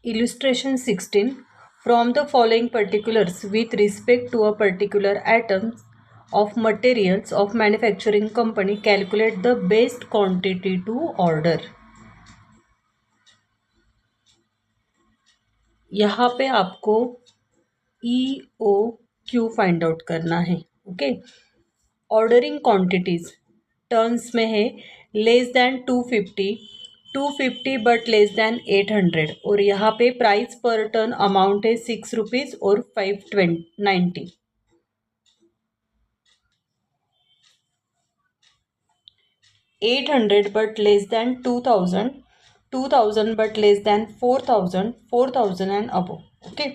Illustration 16. From the following particulars with respect to a particular item of materials of manufacturing company, calculate the best quantity to order. यहाँ पे आपको EOQ find out करना है. Okay. Ordering quantities turns में है less than 250 but less then 800 और यहाँ पे प्राइस पर टन अमाउंट है 6 रुपीज़ और 590. 800 but less than 2000 but less than 4000 and above. Okay.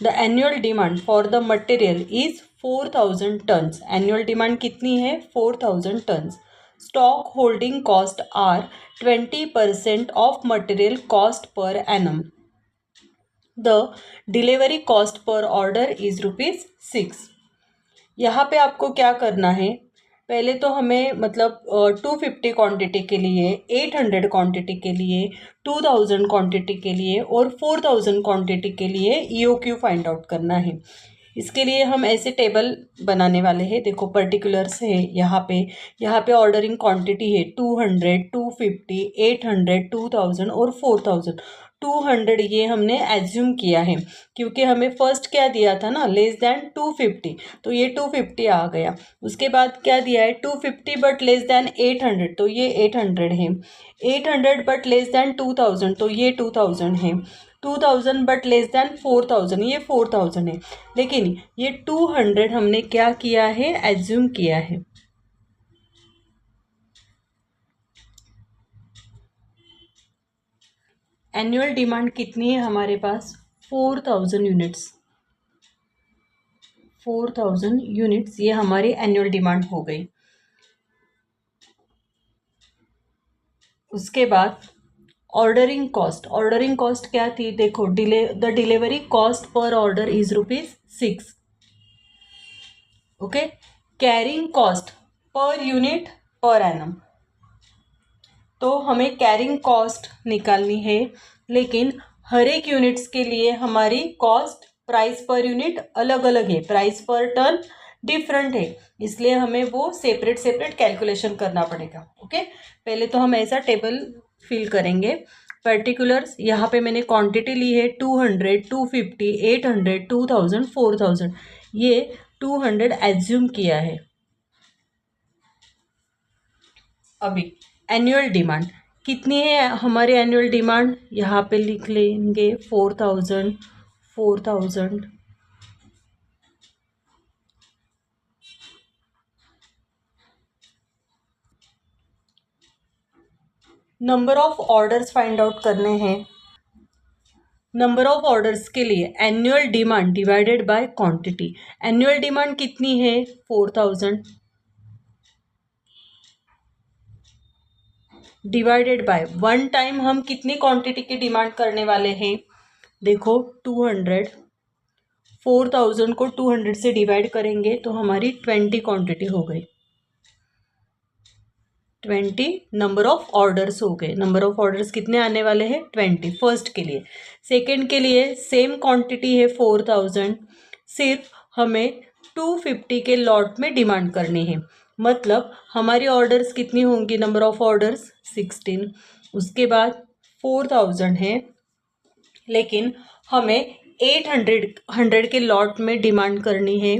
The annual demand for the material is 4000 tons. Annual demand कितनी है? 4000 tons. Stock holding cost are 20% of material cost per annum. The delivery cost per order is ₹6. यहाँ पे आपको क्या करना है? पहले तो हमें मतलब 250 क्वांटिटी के लिए, 800 क्वांटिटी के लिए, 2000 क्वांटिटी के लिए और 4000 क्वांटिटी के लिए EOQ फाइंड आउट करना है. इसके लिए हम ऐसे टेबल बनाने वाले हैं. देखो पर्टिकुलर्स है यहाँ पे ऑर्डरिंग क्वांटिटी है 200, 250, 800, 2000 और 4000. 200 ये हमने एज्यूम किया है क्योंकि हमें फर्स्ट क्या दिया था ना, लेस दैन 250, तो ये 250 आ गया. उसके बाद क्या दिया है? 250 बट लेस दैन 800, तो ये 800 है. 800 बट लेस दैन 2000, तो ये 2000 है. 2000 बट लेस दैन 4000, ये 4000 है. लेकिन ये 200 हमने क्या किया है? एज्यूम किया है. एनुअल डिमांड कितनी है हमारे पास? 4000 यूनिट्स. 4000 यूनिट्स ये हमारी एनुअल डिमांड हो गई. उसके बाद ऑर्डरिंग कॉस्ट क्या थी? देखो the delivery cost per order is ₹6. Okay. Carrying cost per unit per annum, तो हमें कैरिंग कॉस्ट निकालनी है. लेकिन हर एक यूनिट्स के लिए हमारी कॉस्ट प्राइस पर यूनिट अलग अलग है, प्राइस पर टन डिफरेंट है, इसलिए हमें वो सेपरेट कैलकुलेशन करना पड़ेगा. ओके. पहले तो हम ऐसा टेबल फिल करेंगे. पर्टिकुलर्स यहाँ पे मैंने क्वांटिटी ली है 200, 250, 800, 2000, 4000. ये 200 एज्यूम किया है. अभी एनुअल डिमांड कितनी है हमारी? एनुअल डिमांड यहाँ पे लिख लेंगे 4000. Number of orders find out करने हैं. नंबर ऑफ ऑर्डर्स के लिए annual demand divided by quantity. Annual demand कितनी है? 4000 डिवाइडेड बाय वन टाइम हम कितनी क्वांटिटी की डिमांड करने वाले हैं? देखो 200. 4000 को 200 से डिवाइड करेंगे तो हमारी 20 क्वांटिटी हो गई. 20 नंबर ऑफ ऑर्डर्स हो गए. नंबर ऑफ ऑर्डर्स कितने आने वाले हैं? 20 फर्स्ट के लिए. सेकंड के लिए सेम क्वांटिटी है 4000, सिर्फ हमें 250 के लॉट में डिमांड करनी है. मतलब हमारी ऑर्डर्स कितनी होंगी? Number of orders 16. उसके बाद 4000 है, लेकिन हमें 800 के लॉट में डिमांड करनी है.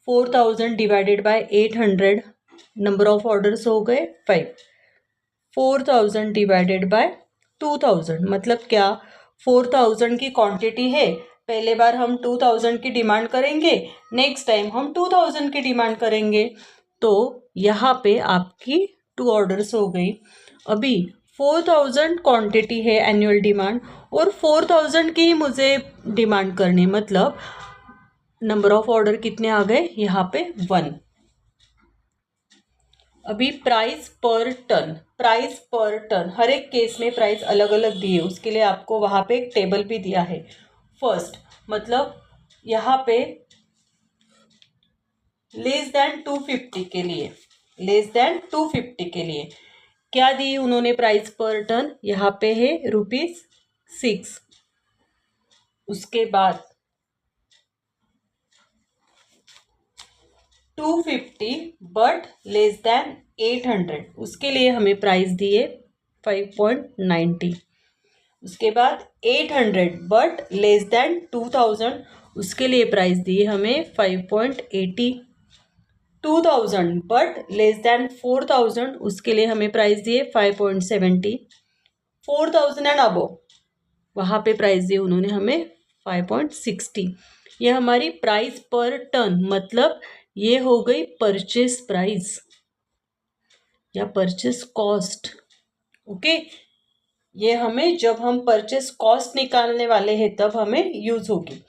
4000 divided by 800, number of orders हो गए 5. 4000 डिवाइडेड बाय 2000 मतलब क्या? 4000 की क्वांटिटी है, पहले बार हम 2000 की डिमांड करेंगे, नेक्स्ट टाइम हम 2000 की डिमांड करेंगे. तो यहाँ पे आपकी 2 ऑर्डर्स हो गई. अभी 4000 क्वांटिटी है एनुअल डिमांड और 4000 की ही मुझे डिमांड करनी, मतलब नंबर ऑफ ऑर्डर कितने आ गए? यहाँ पे 1. अभी प्राइस पर टन हर एक केस में प्राइस अलग अलग दी है, उसके लिए आपको वहाँ पे एक टेबल भी दिया है. फर्स्ट मतलब यहाँ पे लेस दैन 250 के लिए क्या दी उन्होंने प्राइस पर टन? यहाँ पे है ₹6. उसके बाद 250 बट लेस देन 800, उसके लिए हमें प्राइस दिए 5.90। उसके बाद 800 बट लेस देन 2000, उसके लिए प्राइस दिए हमें 5.80। 2000 बट लेस देन 4000, उसके लिए हमें प्राइस दिए 5.70। 4000 एंड अबव, वहाँ पे प्राइस दिए उन्होंने हमें 5.60। ये हमारी प्राइस पर टन, मतलब ये हो गई परचेस प्राइस या परचेस कॉस्ट। ओके, ये हमें जब हम परचेस कॉस्ट निकालने वाले हैं तब हमें यूज होगी।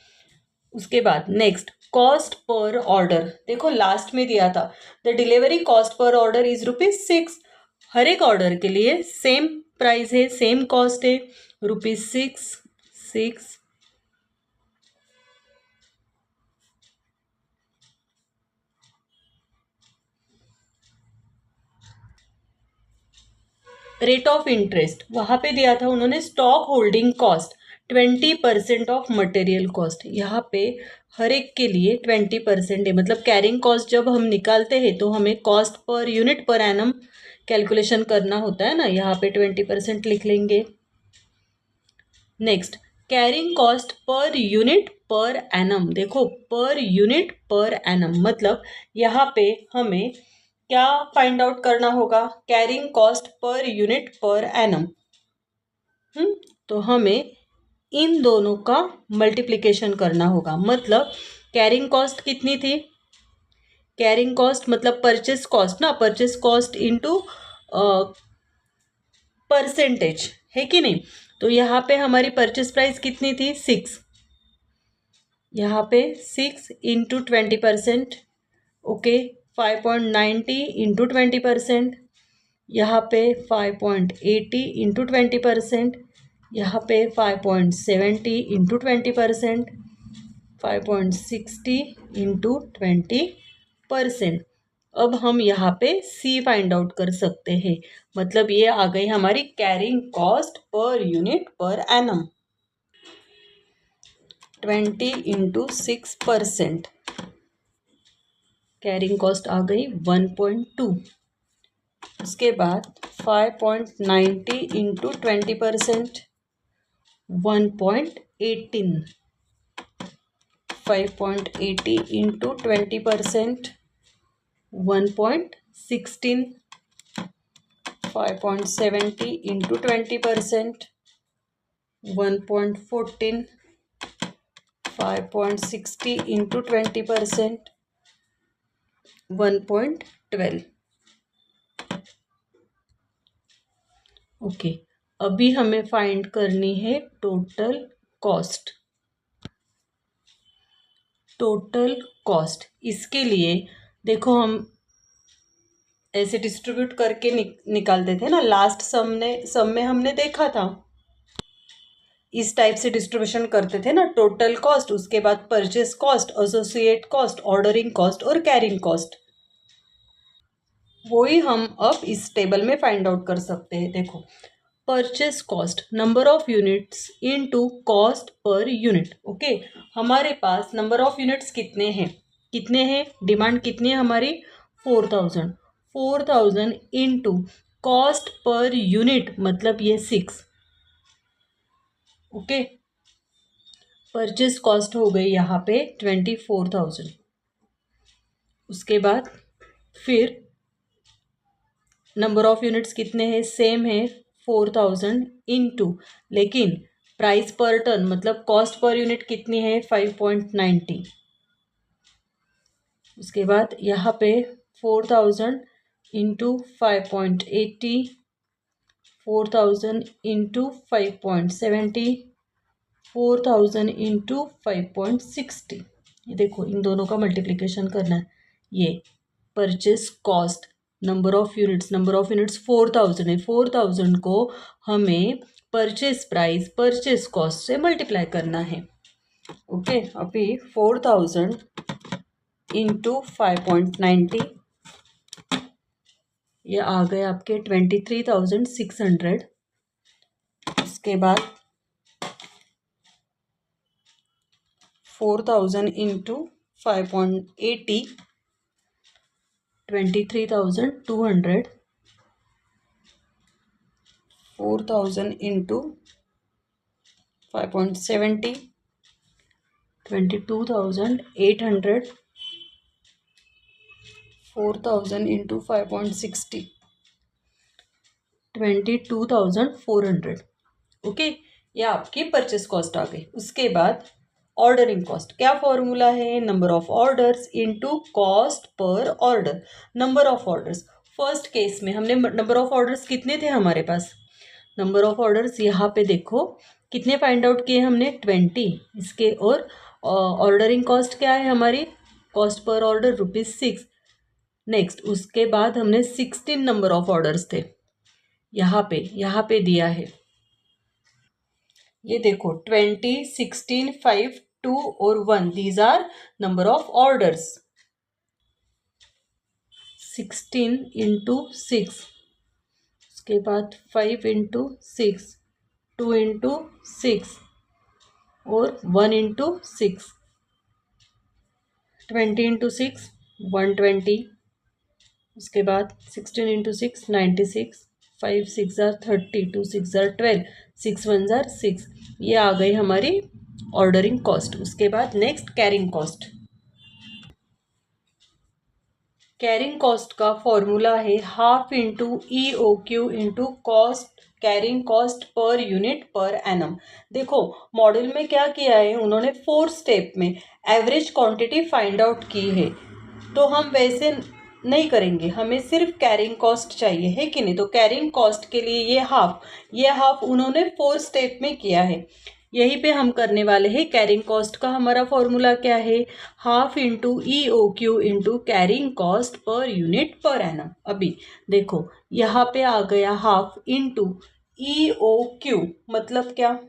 उसके बाद नेक्स्ट कॉस्ट पर ऑर्डर, देखो लास्ट में दिया था the delivery cost per order is ₹6। हर एक ऑर्डर के लिए सेम प्राइस है, सेम कॉस्ट है, ₹6। रेट ऑफ इंटरेस्ट वहाँ पे दिया था उन्होंने stock holding cost 20% of material cost. यहाँ पे हर एक के लिए 20% है, मतलब कैरिंग कॉस्ट जब हम निकालते हैं तो हमें cost per unit per annum calculation करना होता है ना, यहाँ पे 20% लिख लेंगे। Next carrying cost per unit per annum, देखो पर यूनिट पर एनम मतलब यहाँ पे हमें क्या फाइंड आउट करना होगा, carrying cost per unit per annum. तो हमें इन दोनों का मल्टीप्लिकेशन करना होगा, मतलब कैरिंग कॉस्ट कितनी थी, कैरिंग कॉस्ट मतलब परचेस कॉस्ट ना, परचेस कॉस्ट इंटू परसेंटेज है कि नहीं। तो यहाँ पे हमारी परचेस प्राइस कितनी थी 6, यहाँ पे 6 इंटू 20%, ओके 5.90 इंटू 20%, यहाँ पे 5.80 इंटू 20%, यहाँ पे 5.70 इंटू 20%, 5.60 इंटू 20%। अब हम यहाँ पे सी फाइंड आउट कर सकते हैं, मतलब ये आ गई हमारी carrying cost per unit per annum. 20 into 6%, carrying cost आ गई 1.2। उसके बाद 5.90 into 20%, 1.18। 5.80 into 20%, 1.16। 5.70 into 20%, 1.14। 5.60 into 20%, 1.12। Okay, अभी हमें फाइंड करनी है टोटल कॉस्ट। टोटल कॉस्ट इसके लिए देखो हम ऐसे डिस्ट्रीब्यूट करके निकालते थे ना, लास्ट सम में हमने देखा था इस टाइप से डिस्ट्रीब्यूशन करते थे ना, टोटल कॉस्ट, उसके बाद purchase cost, associate cost, ordering cost और कैरिंग कॉस्ट। वही हम अब इस टेबल में फाइंड आउट कर सकते हैं। देखो purchase cost number of units into cost per unit. Okay, हमारे पास नंबर ऑफ यूनिट्स कितने हैं, डिमांड कितनी है हमारी 4000। 4000 इनटू कॉस्ट पर यूनिट मतलब ये 6। ओके, परचेस कॉस्ट हो गई यहाँ पे 24,000। उसके बाद फिर नंबर ऑफ यूनिट्स कितने हैं, सेम है 4000 इनटू, लेकिन प्राइस पर टन मतलब कॉस्ट पर यूनिट कितनी है 5.90। उसके बाद यहाँ पे 4000 इंटू 5.80, 4000 इंटू 5.70, 4000 इंटू 5.60। ये देखो इन दोनों का मल्टीप्लिकेशन करना है। ये purchase cost number of units 4000 है, 4000 को हमें परचेस प्राइस परचेस कॉस्ट से मल्टीप्लाई करना है। ओके, अभी 4000 इंटू 5.90, ये आ गए आपके 23,600। उसके बाद 4,000 into 5.80, 23,200. 4,000 into 5.70, 22,800. 4,000 into 5.60, 22,400. ओके, ये आपकी परचेस कॉस्ट आ गई। उसके बाद ऑर्डरिंग कॉस्ट, क्या फॉर्मूला है? Number of orders into cost per order. Number of orders, first case में हमने नंबर ऑफ ऑर्डर्स कितने थे हमारे पास? नंबर ऑफ ऑर्डर्स यहाँ पे देखो कितने फाइंड आउट किए हमने, 20 इसके। और ऑर्डरिंग कॉस्ट क्या है हमारी? Cost per order ₹6। नेक्स्ट उसके बाद हमने 16 नंबर ऑफ ऑर्डर्स थे, यहाँ पे दिया है, ये देखो 20, 16, 5, 2 और 1, these are number of orders. 16 into 6, उसके बाद 5 इंटू 6, 2 इंटू 6 और 1 इंटू 6, 20 इंटू 6 120, उसके बाद 16 इंटू 6 96, 5 6 ज़ार 30, 2 6 ज़ार 12, 6 1 ज़ार 6। ये आ गई हमारी ऑर्डरिंग कॉस्ट। उसके बाद next carrying cost. Carrying cost का फॉर्मूला है half into EOQ into cost, carrying cost per unit per annum. देखो मॉडल में क्या किया है उन्होंने, 4 स्टेप में एवरेज क्वांटिटी फाइंड आउट की है। तो हम वैसे नहीं करेंगे, हमें सिर्फ कैरिंग कॉस्ट चाहिए, है कि नहीं? तो कैरिंग कॉस्ट के लिए ये हाफ उन्होंने 4 स्टेप में किया है, यहीं पे हम करने वाले हैं। कैरिंग कॉस्ट का हमारा फॉर्मूला क्या है? Half into EOQ into carrying cost per unit per annum. अभी देखो यहाँ पे आ गया हाफ इंटू EOQ, मतलब क्या?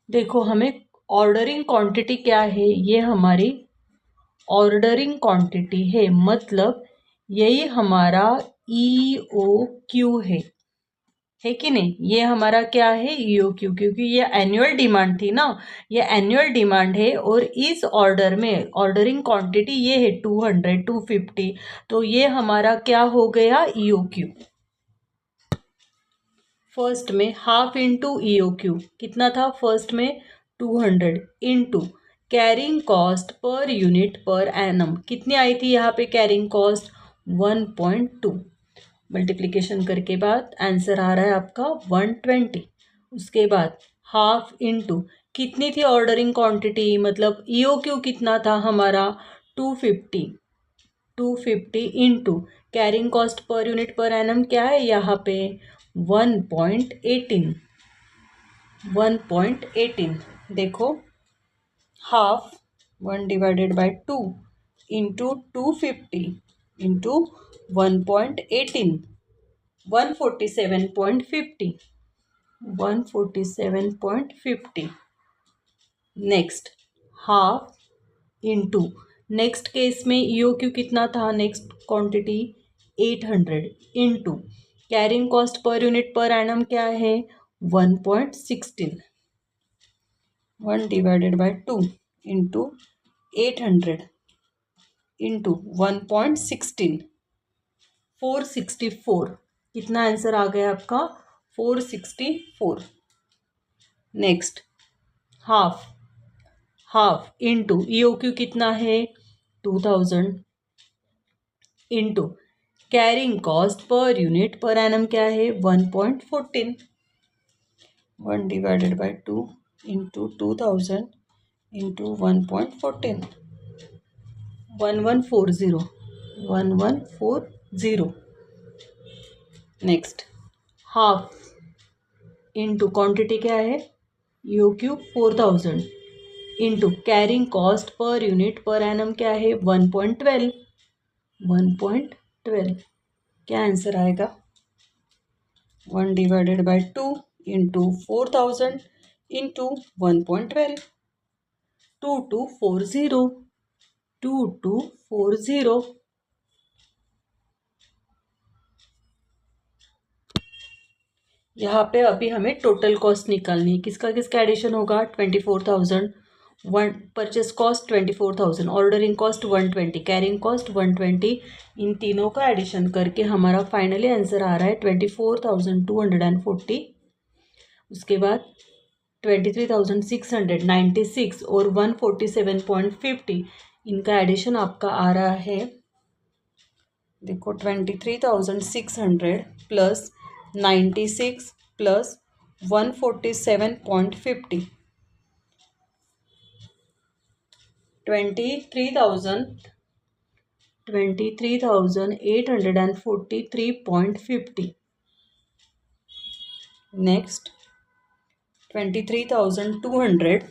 देखो हमें ऑर्डरिंग क्वांटिटी क्या है, ये हमारी ऑर्डरिंग क्वांटिटी है, मतलब यही हमारा EOQ है कि नहीं? ये हमारा क्या है? EOQ, क्योंकि ये एनुअल डिमांड थी ना, ये एनुअल डिमांड है। और इस ऑर्डर में ऑर्डरिंग क्वांटिटी ये है 200, 250, तो ये हमारा क्या हो गया? EOQ। फर्स्ट में हाफ इंटू EOQ कितना था? फर्स्ट में 200 into carrying cost per unit per annum, कितनी आई थी यहाँ पे कैरिंग कॉस्ट? 1.2। मल्टीप्लिकेशन करके बाद आंसर आ रहा है आपका 120। उसके बाद हाफ इंटू कितनी थी ऑर्डरिंग क्वांटिटी, मतलब EOQ कितना था हमारा? 250। 250 into carrying cost per unit per annum क्या है यहाँ पे? 1.18। 1.18 देखो, half 1/2 into 250 into 1.18, 147.50, 147.50। Next half into, next case में EOQ कितना था? Next quantity 800 into carrying cost per unit per annum क्या है? 1.16। 1/2 इंटू 800 इंटू 1.16, 464। कितना आंसर आ गया आपका? 464। नेक्स्ट हाफ इंटू EOQ कितना है? 2000 into carrying cost per unit per annum क्या है? 1.14। 1/2 into 2000 into 1.14, 1140, 1140। Next half into quantity क्या है? EOQ 4000 into carrying cost per unit per annum क्या है? 1.12। 1.12 क्या आंसर आएगा? 1/2 इंटू 4000 इंटू 1.12, 2240, 2240। यहाँ पे अभी हमें टोटल कॉस्ट निकालनी है। किसका किसका एडिशन होगा? 24,000, one purchase cost 24,000, ordering cost 120, carrying cost 120। इन तीनों का एडिशन करके हमारा फाइनली आंसर आ रहा है 24,240। उसके बाद 23,696 और 147.50, इनका एडिशन आपका आ रहा है, देखो 23,600 प्लस 96 प्लस 147.50, 23,843.50। नेक्स्ट 23,200,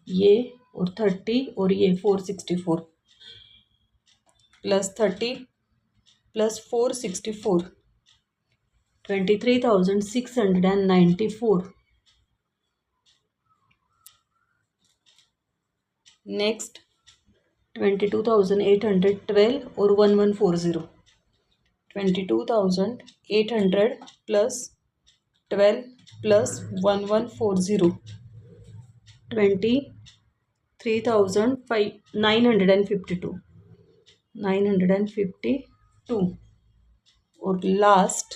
ये और 30 और ये 464 प्लस 30 प्लस 464, 23,694। नेक्स्ट 22,812 और 1140, 22,800 प्लस 12 प्लस 1140, 23,952, 952 और लास्ट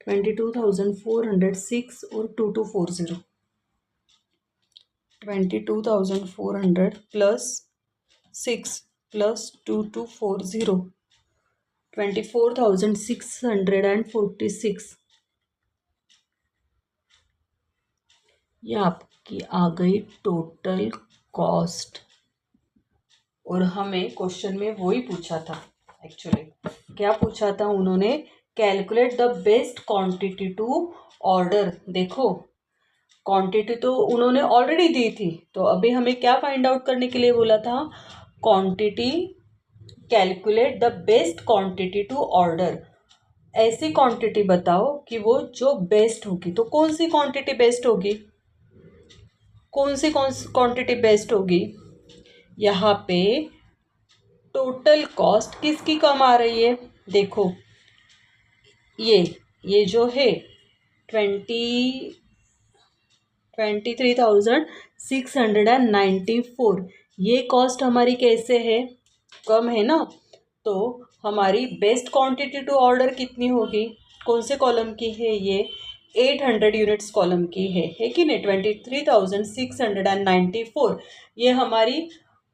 22,406 और 2240, 22,400 प्लस 6 प्लस 2240, 24,646। ये आपकी आ गई टोटल कॉस्ट। और हमें क्वेश्चन में वही पूछा था, एक्चुअली क्या पूछा था उन्होंने? Calculate the best quantity to order. देखो क्वांटिटी तो उन्होंने ऑलरेडी दी थी, तो अभी हमें क्या फाइंड आउट करने के लिए बोला था? Quantity, calculate the best quantity to order. ऐसी क्वांटिटी बताओ कि वो जो बेस्ट होगी। तो कौन सी क्वांटिटी बेस्ट होगी? कौन सी क्वांटिटी बेस्ट होगी? यहाँ पे टोटल कॉस्ट किसकी कम आ रही है? देखो ये जो है 23,694, ये कॉस्ट हमारी कैसे है? कम है ना। तो हमारी बेस्ट क्वांटिटी टू ऑर्डर कितनी होगी? कौन से कॉलम की है ये? 800 यूनिट्स कॉलम की है कि नहीं? 23,694 ये हमारी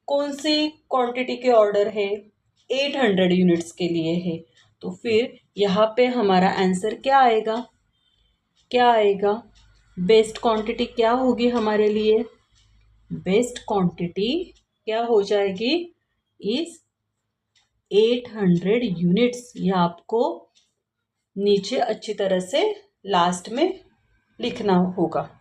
कौन सी क्वांटिटी के ऑर्डर है? 800 यूनिट्स के लिए है। तो फिर यहाँ पे हमारा आंसर क्या आएगा? क्या आएगा? बेस्ट क्वांटिटी क्या होगी हमारे लिए? बेस्ट क्वांटिटी क्या हो जाएगी? इस 800 यूनिट्स। ये आपको नीचे अच्छी तरह से लास्ट में लिखना होगा।